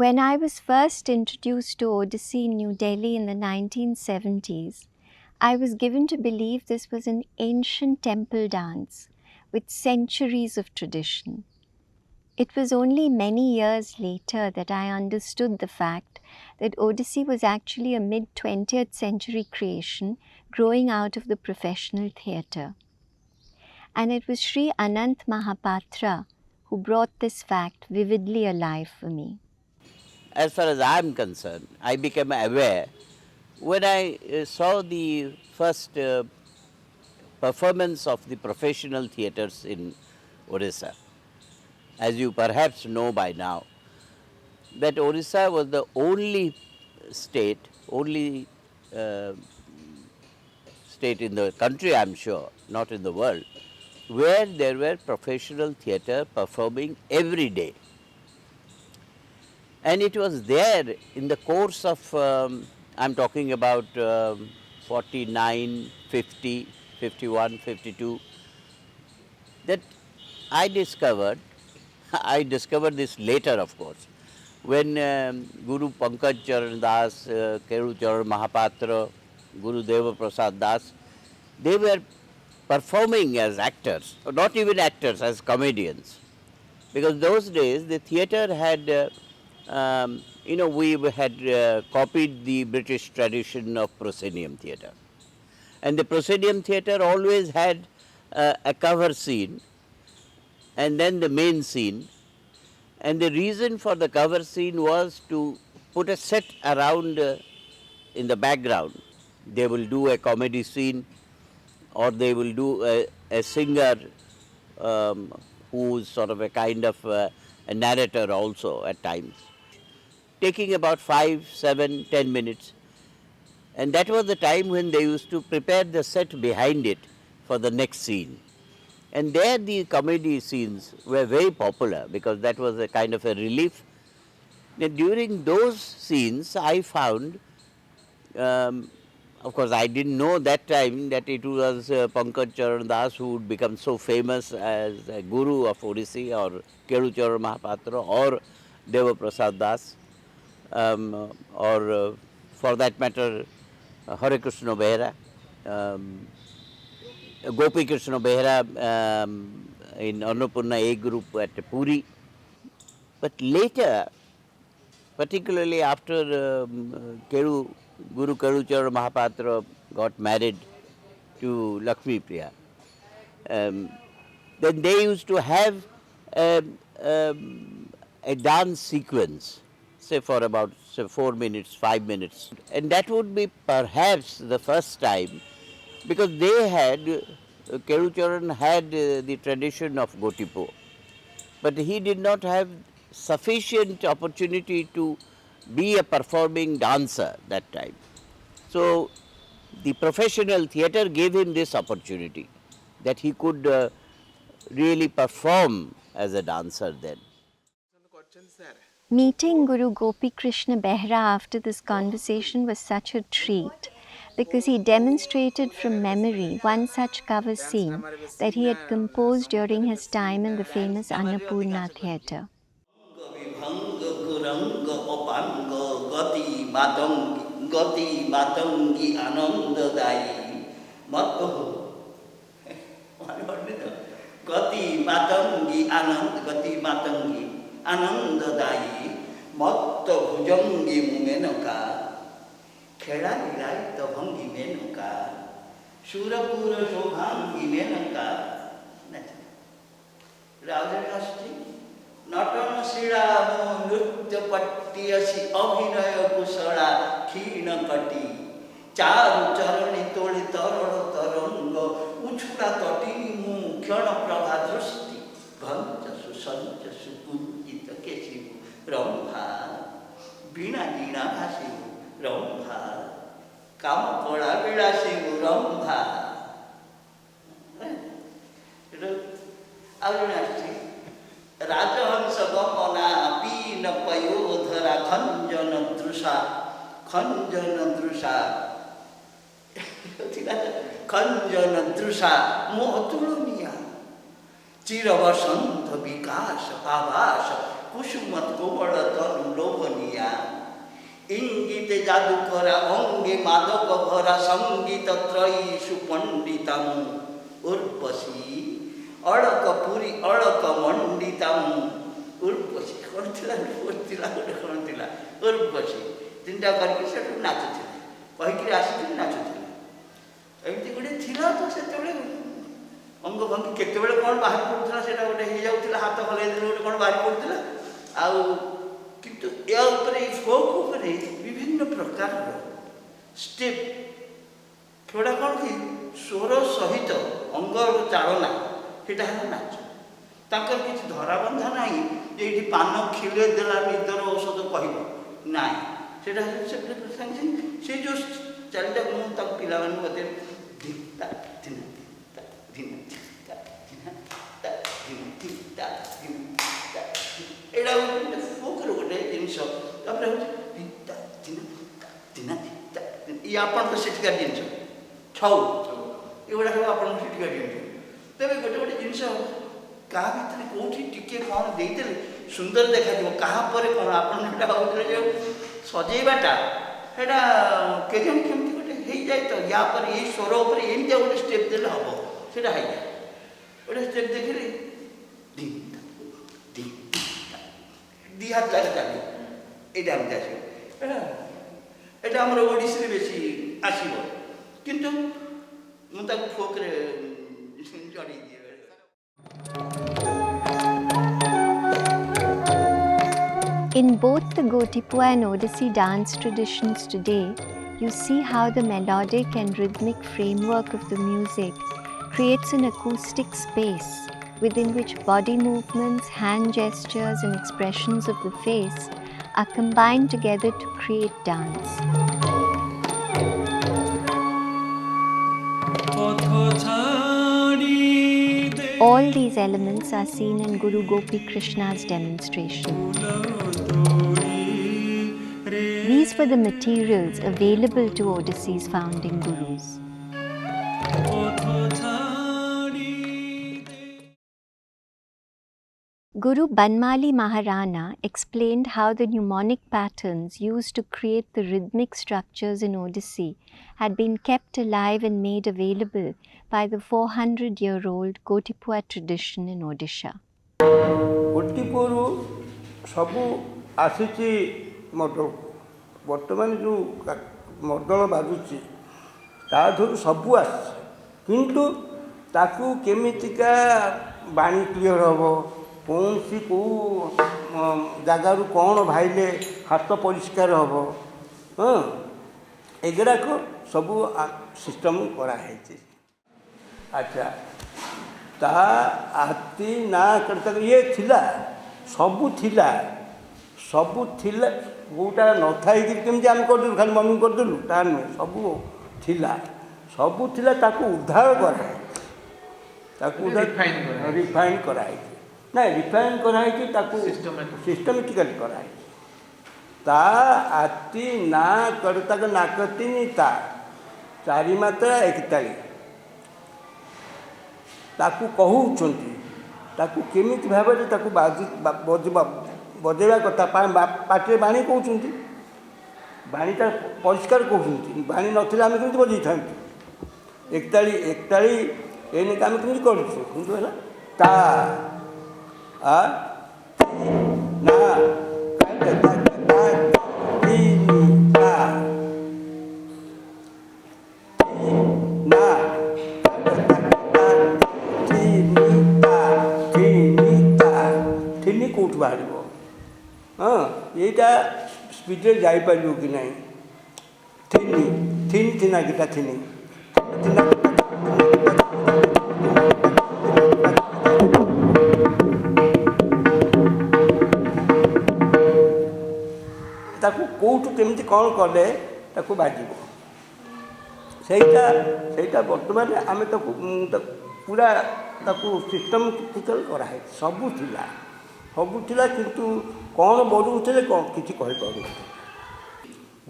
When I was first introduced to Odissi in New Delhi in the 1970s, I was given to believe this was an ancient temple dance with centuries of tradition. It was only many years later that I understood the fact that Odissi was actually a mid-20th century creation growing out of the professional theatre. And it was Sri Anant Mahapatra who brought this fact vividly alive for me. As far as I am concerned, I became aware when I saw the first performance of the professional theatres in Odisha. As you perhaps know by now, that Odisha was the only state, only uh, state in the country, I am sure, not in the world, where there were professional theatre performing every day. And it was there in the course of, I'm talking about 49, 50, 51, 52, that I discovered, I discovered this later of course, when Guru Pankaj Charan Das, Keru Charan Mahapatra, Guru Deva Prasad Das, they were performing as actors, or not even actors, as comedians. Because those days the theatre had, we had copied the British tradition of proscenium theatre. And the proscenium theatre always had a cover scene and then the main scene. And the reason for the cover scene was to put a set around in the background. They will do a comedy scene or they will do a singer who's sort of a kind of a narrator also at times, taking about 5, 7, 10 minutes. And that was the time when they used to prepare the set behind it for the next scene. And there the comedy scenes were very popular because that was a kind of a relief. And during those scenes, I found, of course, I didn't know that time that it was Pankaj Charan Das who would become so famous as a guru of Odissi, or Keru Charan Mahapatra, or Deva Prasad Das, or for that matter, Hare Krishna Behera. Gopi Krishna Behera in Annapurna A group at Puri. But later, particularly after Guru Karuchara Mahapatra got married to Lakshmi Priya, then they used to have a dance sequence, say for about 4 minutes, 5 minutes. And that would be perhaps the first time, because they had, Kerucharan had the tradition of Gotipo, but he did not have sufficient opportunity to be a performing dancer that time. So the professional theatre gave him this opportunity, that he could really perform as a dancer then. Meeting Guru Gopi Krishna Behra after this conversation was such a treat because he demonstrated from memory one such cover scene that he had composed during his time in the famous Annapurna theatre. Gati matangi anandadayi matto bhujangi mumenaka khela nilai bhangi menaka surapura shobhangi menaka. Rajarasti natana siramo nritya pattiyasi abhinaya kusala khina kati charu charani toli tarana taranga uchula tati mu khyana prabha drishti bhanjasu sanjasu punjita kesivu rambha bina dina bhasivu rambha kama kola vilasivu rambha. Arunasti Rajahansa Gopana Pina Payodhara Khanjana Drusha Khanjana Drusha Mohatuluniya Chiravasanta Vikasa Avasa কুসুমত কোমল তনু লোভনিয়া ইঙ্গিতে জাদুকরা অঙ্গে মাদক ভরা সঙ্গীত ত্রয়ী সুপণ্ডিতাম উর্বশী অড়ক পুরী অড়ক মণ্ডিতাম ଉର୍ବଶୀ କ'ଣ ଥିଲା ଥିଲା ଗୋଟେ କ'ଣ ଥିଲା ଉର୍ବଶୀ ତିନିଟା କରିକି ସେଠୁ ନାଚୁଥିଲେ କହିକିରି ଆସିକିରି ନାଚୁଥିଲେ ଏମିତି ଗୋଟେ ଥିଲା ତ ସେତେବେଳେ ଅଙ୍ଗଭଙ୍ଗୀ କେତେବେଳେ କ'ଣ ବାହାରି ପଡ଼ୁଥିଲା ସେଇଟା ଗୋଟେ ହେଇଯାଉଥିଲା ହାତ ହଲେଇ ଦେଲେ ଗୋଟେ କ'ଣ ବାହାରି ପଡ଼ୁଥିଲା ଆଉ କିନ୍ତୁ ଏହା ଉପରେ ଏଇ ଫୋକ୍ ଉପରେ ବିଭିନ୍ନ ପ୍ରକାରର ଷ୍ଟେପ୍ ସେଗୁଡ଼ା କ'ଣ କି ସ୍ୱର ସହିତ ଅଙ୍ଗର ଚାଳନା ସେଇଟା ହେଲା ନାଚ ତାଙ୍କର କିଛି ଧରାବନ୍ଧା ନାହିଁ ଯେ ଏଇଠି ପାନ ଖିଲେ ଦେଲା ନିଦର ଔଷଧ କହିବ ନାହିଁ ସେଇଟା ସାଙ୍ଗେ ସାଙ୍ଗେ ସେ ଯେଉଁ ଚାଲିଟା ମୁଁ ତାକୁ ପିଲାମାନଙ୍କୁ ମୋତେ ଧିତା ଧିନା ଧିତା ଧିନା ଧିତା ଧିନା ତା ଧିନା ଧିତା ଧିନା ଏଇଟା ଗୋଟେ ଫୋକ୍ର ଗୋଟେ ଜିନିଷ ତାପରେ ହେଉଛି ଧିତା ଧିନା ଧିନା ଧିତା ଇଏ ଆପଣଙ୍କ ସେଠିକାର ଜିନିଷ ଛଉ ଏଗୁଡ଼ା ସବୁ ଆପଣଙ୍କ ସେଠିକାର ଜିନିଷ ତେବେ ଗୋଟେ ଗୋଟେ ଜିନିଷ କାହା ଭିତରେ କେଉଁଠି ଟିକେ କ'ଣ ଦେଇଦେଲେ ସୁନ୍ଦର ଦେଖାଯିବ କାହା ପରେ କ'ଣ ଆପଣ ସେଇଟା ଭାବୁଥିଲେ ଯେଉଁ ସଜେଇବାଟା ସେଇଟା କେଜାଣି କେମିତି ଗୋଟେ ହେଇଯାଏ ତ ୟା ପରେ ଏଇ ସ୍ୱର ଉପରେ ଏମିତିଆ ଗୋଟେ ଷ୍ଟେପ୍ ଦେଲେ ହେବ ସେଇଟା ହେଇଯାଏ ଗୋଟେ ଷ୍ଟେପ୍ ଦେଖିଲେ ଦୁଇ ହାତ ଲାଗେ ଚାଲିବ ଏଇଟା ଏମିତି ଆସିବ ଏଇଟା ଆମର ଓଡ଼ିଶୀରେ ବେଶୀ ଆସିବ କିନ୍ତୁ ମୁଁ ତାକୁ ଫୋକ୍ରେ ଜଡ଼େଇ ଦିଏ In both the Gotipua and Odissi dance traditions today, you see how the melodic and rhythmic framework of the music creates an acoustic space within which body movements, hand gestures, and expressions of the face are combined together to create dance. All these elements are seen in Guru Gopi Krishna's demonstration. These were the materials available to Odissee's founding gurus. Guru Banmali Maharana explained how the mnemonic patterns used to create the rhythmic structures in Odissi had been kept alive and made available by the 400-year-old Gotipua tradition in Odisha. ଗୋଟିପୁଅରୁ ସବୁ ଆସିଛି ମଣ୍ଡଳକୁ ବର୍ତ୍ତମାନ ଯେଉଁ ମଣ୍ଡଳ ବାଜୁଛି ତା ଦେହରୁ ସବୁ ଆସିଛି କିନ୍ତୁ ତାକୁ କେମିତିକା ବାଣୀ କ୍ଲିଅର ହେବ କୌଣସି କେଉଁ ଜାଗାରୁ କ'ଣ ଭାଇଲେ ହାତ ପରିଷ୍କାର ହେବ ଏଗୁଡ଼ାକ ସବୁ ସିଷ୍ଟମ୍ କରାହେଇଛି ଆଚ୍ଛା ତା ହାତୀ ନା ଇଏ ଥିଲା ସବୁ ଥିଲା କେଉଁଟା ନଥାଇକି କେମିତି ଆମେ କରିଦେଲୁ ଖାଲି ମମି କରିଦେଲୁ ତାହା ନୁହେଁ ସବୁ ଥିଲା ତାକୁ ଉଦ୍ଧାର କରାହେଇଛି ତାକୁ ରିଫାଇନ୍ କରାହେଇଛି ନାଇଁ ରିଫାଇନ୍ କରାହେଇଛି ତାକୁ ସିଷ୍ଟମେଟିକାଲି କରାହେଇଛି ତା ହାତୀ ନା କର୍ତ୍ତାକ ନାକ ତିନି ତା ଚାରି ମାତ୍ରା ଏକତାଳି ତାକୁ କହୁଛନ୍ତି ତାକୁ କେମିତି ଭାବରେ ତାକୁ ବଜେଇବା କଥା ପାଟିରେ ବାଣୀ କହୁଛନ୍ତି ବାଣୀଟା ପରିଷ୍କାର କହୁଛନ୍ତି ବାଣୀ ନଥିଲେ ଆମେ କେମିତି ବଜେଇଥାନ୍ତୁ ଏକତାଳି ଏଇନେକି ଆମେ କେମିତି କରୁଛୁ କିନ୍ତୁ ହେଲା ତା ନା କେଉଁଠୁ ବାହାରିବ ଏଇଟା ସ୍ପିଡ଼ରେ ଯାଇପାରିବ କି ନାହିଁ ଥିନା ଗୀତା ଥିନି ତାକୁ କେଉଁଠୁ କେମିତି କ'ଣ କଲେ ତାକୁ ବାଜିବ ସେଇଟା ବର୍ତ୍ତମାନ ଆମେ ତାକୁ ପୁରା ତାକୁ ସିଷ୍ଟମେଟିକାଲ କରାହେଇଛି ସବୁ ଥିଲା କିନ୍ତୁ କ'ଣ ବଜଉଥିଲେ କ'ଣ କିଛି କହିପାରୁନଥିଲେ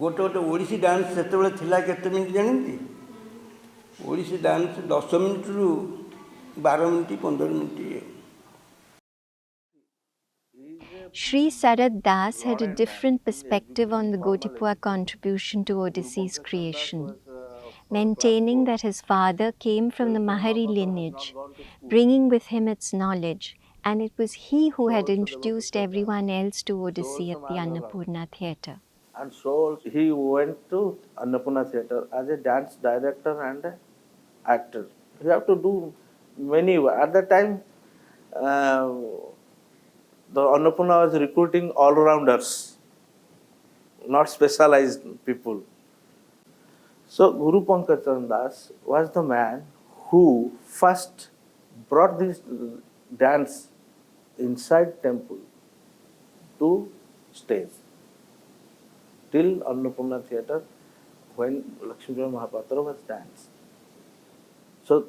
ଗୋଟେ ଓଡ଼ିଶୀ ଡାନ୍ସ ସେତେବେଳେ ଥିଲା କେତେ ମିନିଟ୍ ଜାଣନ୍ତି Odissi dance 10 ମିନିଟ୍ରୁ 12 minute 15 minute Sri Sarat Das had a different perspective on the Gotipua contribution to Odisse's creation, maintaining that his father came from the Mahari lineage, bringing with him its knowledge, and it was he who had introduced everyone else to Odissi at the Annapurna theatre. And so he went to Annapurna Theatre as a dance director and a actor. You have to do many. At that time, uh, the Annapurna was recruiting all-rounders, not specialized people. So Guru Pankaj Charan Das was the man who first brought this dance inside temple to stage till Annapurna Theatre when Lakshmi Mahapatra was dance. So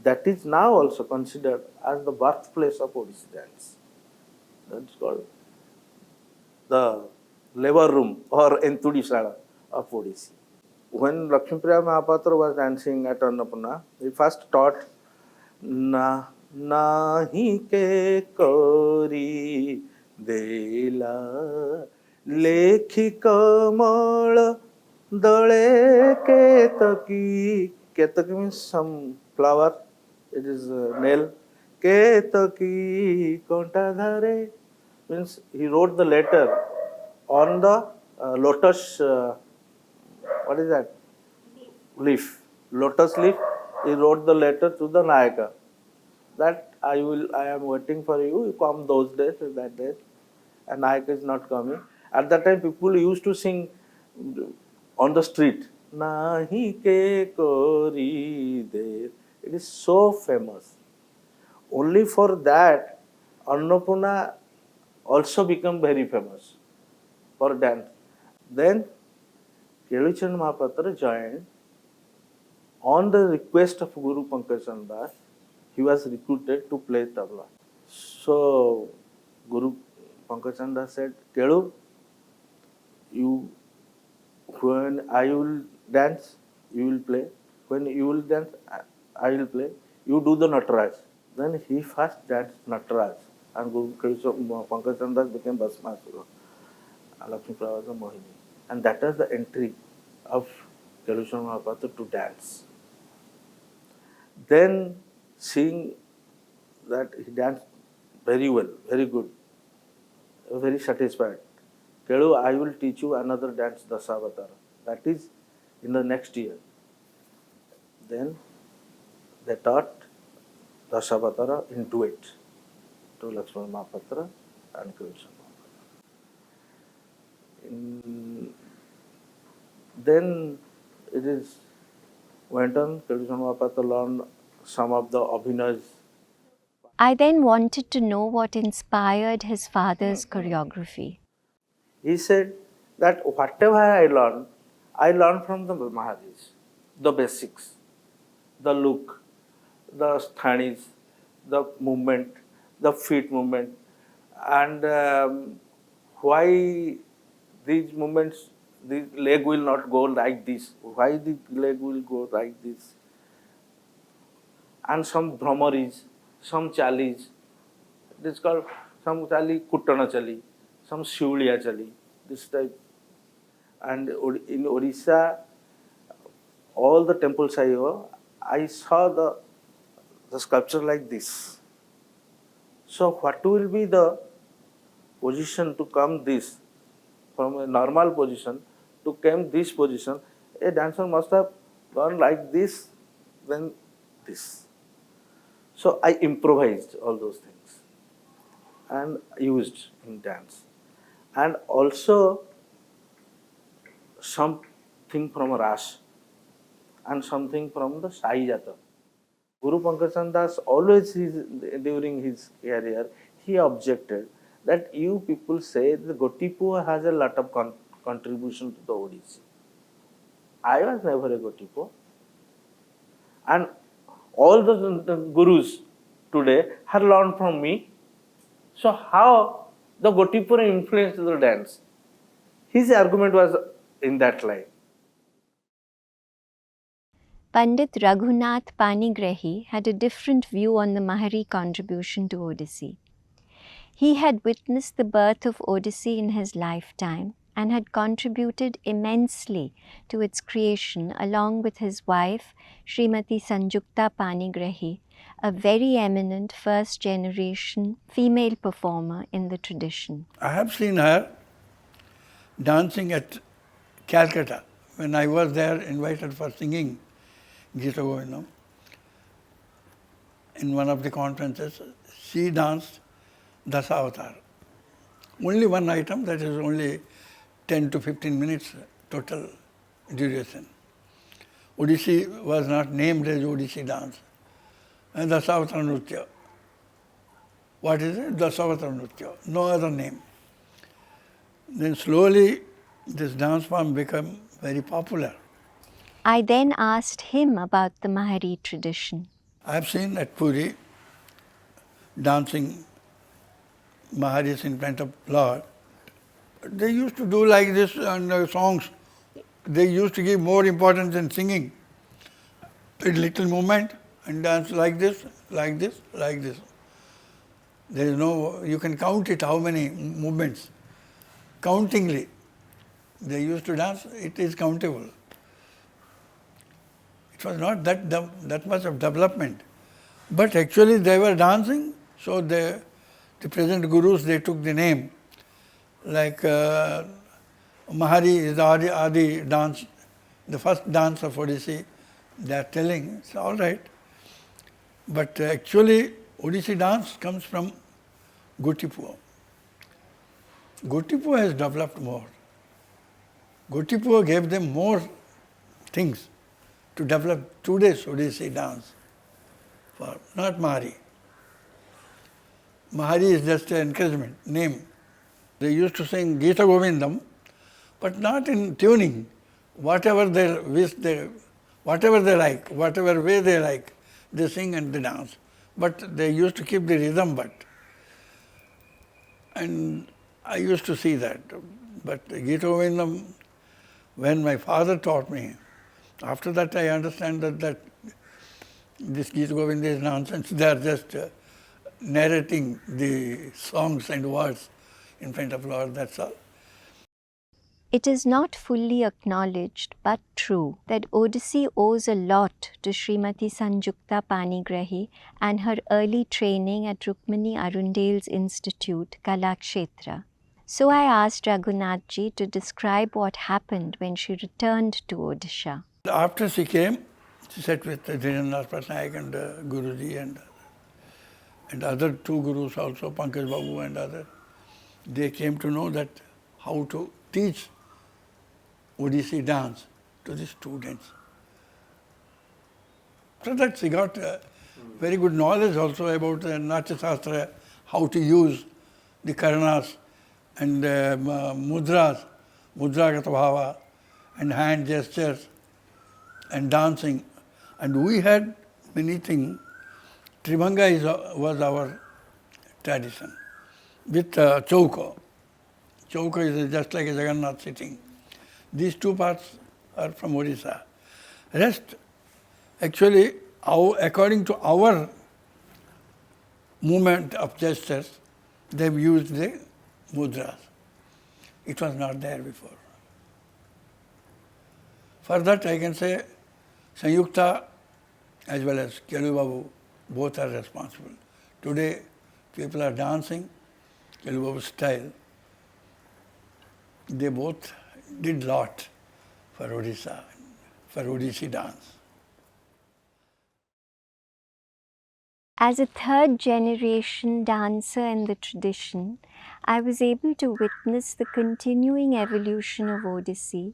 that is now also considered as the birthplace of Odissi dance. That's called the labor room or Entudisala of Odissi. When Lakshmi Mahapatra was dancing at Annapurna, he first taught Na nahi ke kori dela lekhi kamal dale ketaki. Ketaki means some flower. It is a nail. Ketaki konta dhare means he wrote the letter on the lotus. What is that? Leaf. Lotus leaf. He wrote the letter to the Nayaka that I am waiting for you. You come those days, that day, and Nayaka is not coming. At that time, people used to sing on the street. Nahi ke kori de. It is so famous. Only for that, Annapurna also become very famous for dance. Then Keluchan Mahapatra joined on the request of Guru Pankaj Charan Das. He was recruited to play tabla. So Guru Pankaj Charan Das said, Kelu, you when I will dance, you will play. When you will dance, I will play. You do the Nataraj. Then he first danced Nataraj, and Guru Pankaj Charan Das became Basmasura. Lakshmi Prabha was a Mohini. And that was the entry of Keluchan Mahapatra to dance. Then, seeing that he danced very well, very good, very satisfied. Kelu, I will teach you another dance, Dasavatara. That is in the next year. Then they taught Dasavatara in duet to Lakshmana Mahapatra and Keluchan Mahapatra. Then it is went on, Keluchan Mahapatra learned some of the Abhinays. I then wanted to know what inspired his father's choreography. He said that whatever I learned from the Maharis, the basics, the look, the sthanis, the movement, the feet movement, and why these movements, the leg will not go like this, why the leg will go like this, and some brahmaris, some chalis, it is called some chali, kuttana chali, some shiuliya chali, this type. And in Odisha, all the temples I saw the sculpture like this. So what will be the position to come this, from a normal position to come this position? A dancer must have gone like this, then this. So I improvised all those things and used in dance. And also something from Ras and something from the Sai Jata. Guru Pankaj Charan Das always during his career, he objected that you people say the Gotipu has a lot of contribution to the Odissi. I was never a Gotipu. And all the gurus today have learned from me. So how the Gotipura influenced the dance? His argument was in that line. Pandit Raghunath Panigrahi had a different view on the Mahari contribution to Odissi. He had witnessed the birth of Odissi in his lifetime and had contributed immensely to its creation along with his wife, Srimati Sanjukta Panigrahi, a very eminent first generation female performer in the tradition. I have seen her dancing at Calcutta when I was there invited for singing Gita Govindam. In one of the conferences, she danced Dasavatar. Only one item, that is only 10 to 15 minutes total duration. Odissi was not named as Odissi dance. And Dasavatar Nritya. What is it? Dasavatar Nritya. No other name. Then slowly this dance form became very popular. I then asked him about the Mahari tradition. I have seen at Puri dancing Maharis in front of Lord. They used to do like this and songs. They used to give more importance than singing. A little movement and dance like this, like this, like this. There is no, you can count it how many movements. Countingly. They used to dance, it is countable. It was not that much of development. But actually they were dancing, so the present gurus, they took the name. Like Mahari is the Adi dance, the first dance of Odissi. They are telling, it's all right. But actually Odissi dance comes from Gotipuo. Gotipuo has developed more. Gotipuo gave them more things to develop today's Odissi dance, for not Mahari. Mahari is just an encouragement, name. They used to sing Gita Govindam, but not in tuning. Whatever they wish, whatever they like, whatever way they like, they sing and they dance. But they used to keep the rhythm, and I used to see that. But Gita Govindam, when my father taught me, after that I understand that this Gita Govinda is nonsense. They are just narrating the songs and words in front of Lord, that's all. It is not fully acknowledged but true that Odissi owes a lot to Srimati Sanjukta Panigrahi and her early training at Rukmini Arundel's Institute, Kalakshetra. So I asked Raghunathji to describe what happened when she returned to Odisha. After she came, she sat with Dhirendranath Patnaik and Guruji and other two gurus also, Pankaj Babu and others. They came to know that how to teach Odissi dance to the students. After that she got very good knowledge also about Natya Shastra, how to use the karanas and mudras, mudragata bhava and hand gestures and dancing. And we had many things. Tribhanga was our tradition with chauko. Chauko is just like a Jagannath sitting. These two parts are from Odisha. Rest, actually, according to our movement of gestures, they've used the mudras. It was not there before. For that I can say Sanyukta as well as Kelu Babu, both are responsible. Today people are dancing Kelu Babu style. They both did lot for Odisha, for Odissi dance. As a third generation dancer in the tradition, I was able to witness the continuing evolution of Odissi,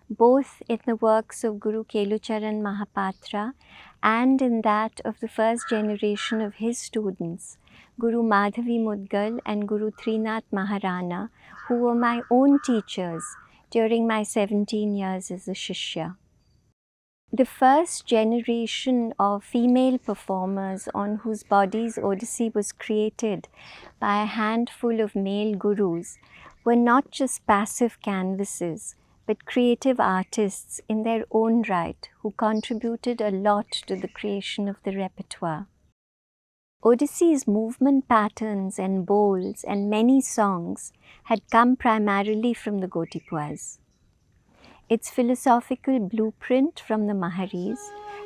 both in the works of Guru Kelucharan Mahapatra and in that of the first generation of his students, Guru Madhavi Mudgal and Guru Trinath Maharana, who were my own teachers during my 17 years as a Shishya. The first generation of female performers on whose bodies Odissi was created by a handful of male gurus were not just passive canvases, but creative artists in their own right who contributed a lot to the creation of the repertoire. Odisse's movement patterns and bowls and many songs had come primarily from the Gotipuas. Its philosophical blueprint from the Maharis,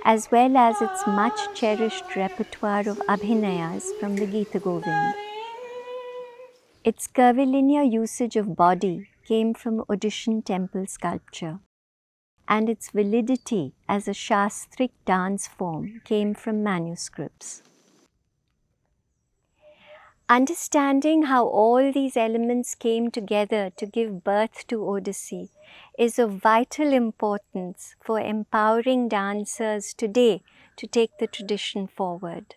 as well as its much cherished repertoire of abhinayas from the Gita Govind. Its curvilinear usage of body came from Odishan temple sculpture, and its validity as a shastric dance form came from manuscripts. Understanding how all these elements came together to give birth to Odissi is of vital importance for empowering dancers today to take the tradition forward.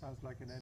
sounds like an